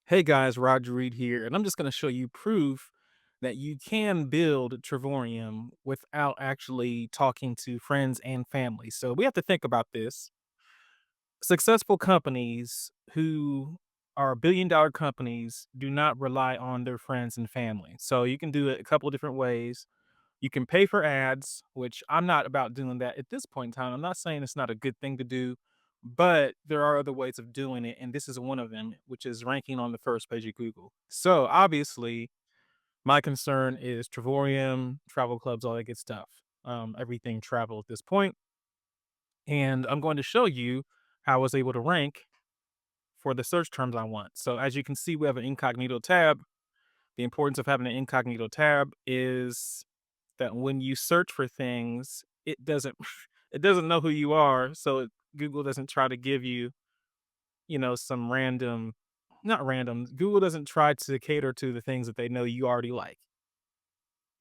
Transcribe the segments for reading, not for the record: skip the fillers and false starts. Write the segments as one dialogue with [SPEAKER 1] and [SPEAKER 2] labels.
[SPEAKER 1] Hey guys, Roger Reed here, and I'm just going to show you proof that you can build Travorium without actually talking to friends and family. So we have to think about this. Successful companies who are billion-dollar companies do not rely on their friends and family. So you can do it a couple of different ways. You can pay for ads, which I'm not about doing that at this point in time. I'm not saying it's not a good thing to do, but there are other ways of doing it. And this is one of them, which is ranking on the first page of Google. So obviously, my concern is Travorium, travel clubs, all that good stuff. Everything travel at this point. And I'm going to show you how I was able to rank for the search terms I want. So as you can see, we have an incognito tab. The importance of having an incognito tab is that when you search for things, it doesn't it doesn't know who you are, so Google doesn't try to give you, some random not random. Google doesn't try to cater to the things that they know you already like,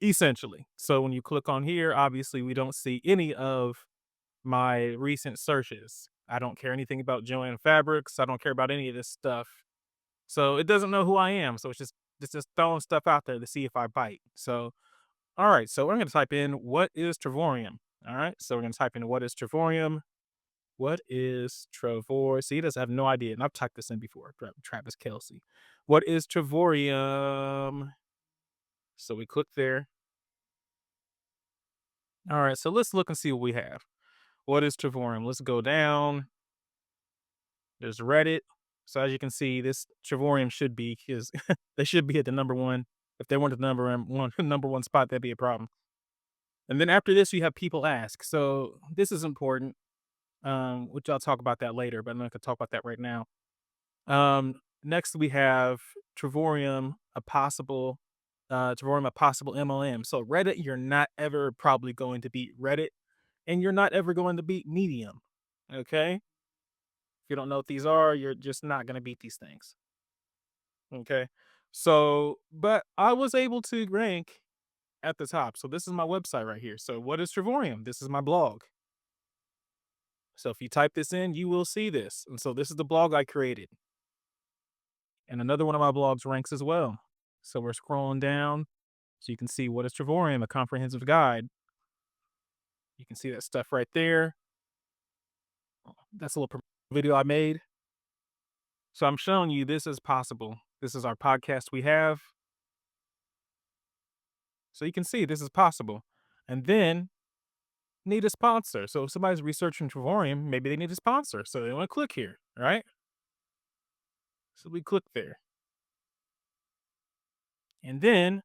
[SPEAKER 1] essentially. So when you click on here, obviously we don't see any of my recent searches. I don't care anything about Joanne Fabrics. I don't care about any of this stuff. So it doesn't know who I am. So it's just throwing stuff out there to see if I bite. So all right, so we're going to type in what is Travorium. All right, so we're going to type in what is Travorium. What is Travor? See, he doesn't have no idea. And I've typed this in before. Travis Kelsey. What is Travorium? So we click there. All right, so let's look and see what we have. What is Travorium? Let's go down. There's Reddit. So as you can see, this Travorium should be his. They should be at the number one. If they weren't the number one number one spot, that'd be a problem. And then after this, you have people ask. So this is important, which I'll talk about that later, but I'm not gonna talk about that right now. Next we have Travorium, a possible MLM. So Reddit, you're not ever probably going to beat Reddit, and you're not ever going to beat Medium. Okay. If you don't know what these are, you're just not gonna beat these things. Okay. So, but I was able to rank at the top. So this is my website right here. So what is Travorium? This is my blog. So if you type this in, you will see this. And so this is the blog I created. And another one of my blogs ranks as well. So we're scrolling down so you can see what is Travorium, a comprehensive guide. You can see that stuff right there. That's a little video I made. So I'm showing you this is possible. This is our podcast we have. So you can see this is possible. And then need a sponsor. So if somebody's researching Travorium, maybe they need a sponsor. So they want to click here, right? So we click there. And then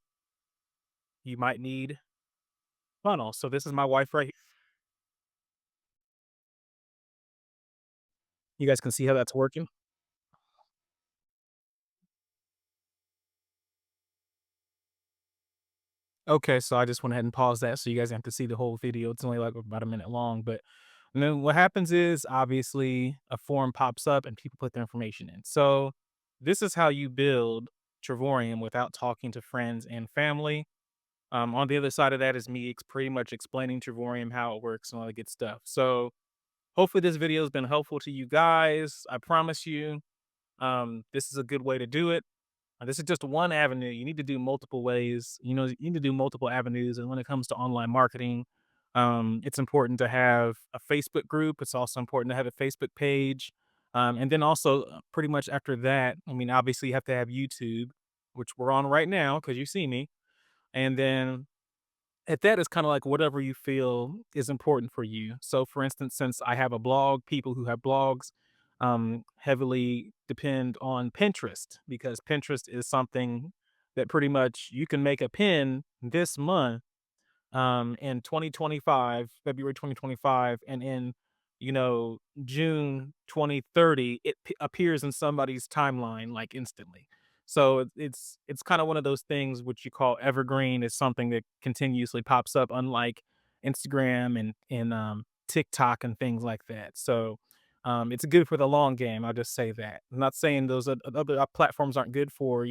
[SPEAKER 1] you might need funnel. So this is my wife right here. You guys can see how that's working. Okay, so I just went ahead and paused that so you guys have to see the whole video. It's only like about a minute long, but and then what happens is obviously a form pops up and people put their information in. So this is how you build Travorium without talking to friends and family. On the other side of that is me pretty much explaining Travorium, how it works, and all the good stuff. So hopefully this video has been helpful to you guys. I promise you, this is a good way to do it. This is just one avenue. You need to do multiple ways. You need to do multiple avenues. And when it comes to online marketing, it's important to have a Facebook group. It's also important to have a Facebook page. And then also, pretty much after that, I mean, obviously, you have to have YouTube, which we're on right now because you see me. And then at that, it's kind of like whatever you feel is important for you. So, for instance, since I have a blog, people who have blogs heavily depend on Pinterest because Pinterest is something that pretty much you can make a pin this month in 2025, February 2025, and in June 2030, it appears in somebody's timeline like instantly. So it's kind of one of those things which you call evergreen. Is something that continuously pops up, unlike Instagram and TikTok and things like that. So it's good for the long game. I'll just say that. I'm not saying those other platforms aren't good for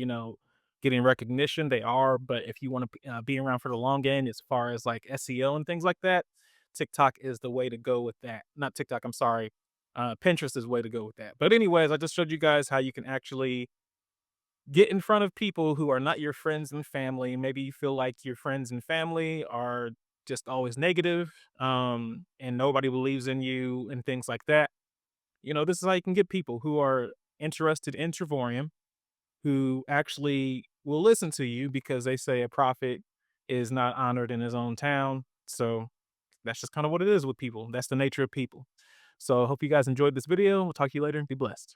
[SPEAKER 1] getting recognition. They are, but if you want to be around for the long game, as far as like SEO and things like that, TikTok is the way to go with that. Not TikTok, I'm sorry. Pinterest is the way to go with that. But anyways, I just showed you guys how you can actually get in front of people who are not your friends and family. Maybe you feel like your friends and family are just always negative, and nobody believes in you and things like that. This is how you can get people who are interested in Travorium, who actually will listen to you because they say a prophet is not honored in his own town. So that's just kind of what it is with people. That's the nature of people. So I hope you guys enjoyed this video. We'll talk to you later. Be blessed.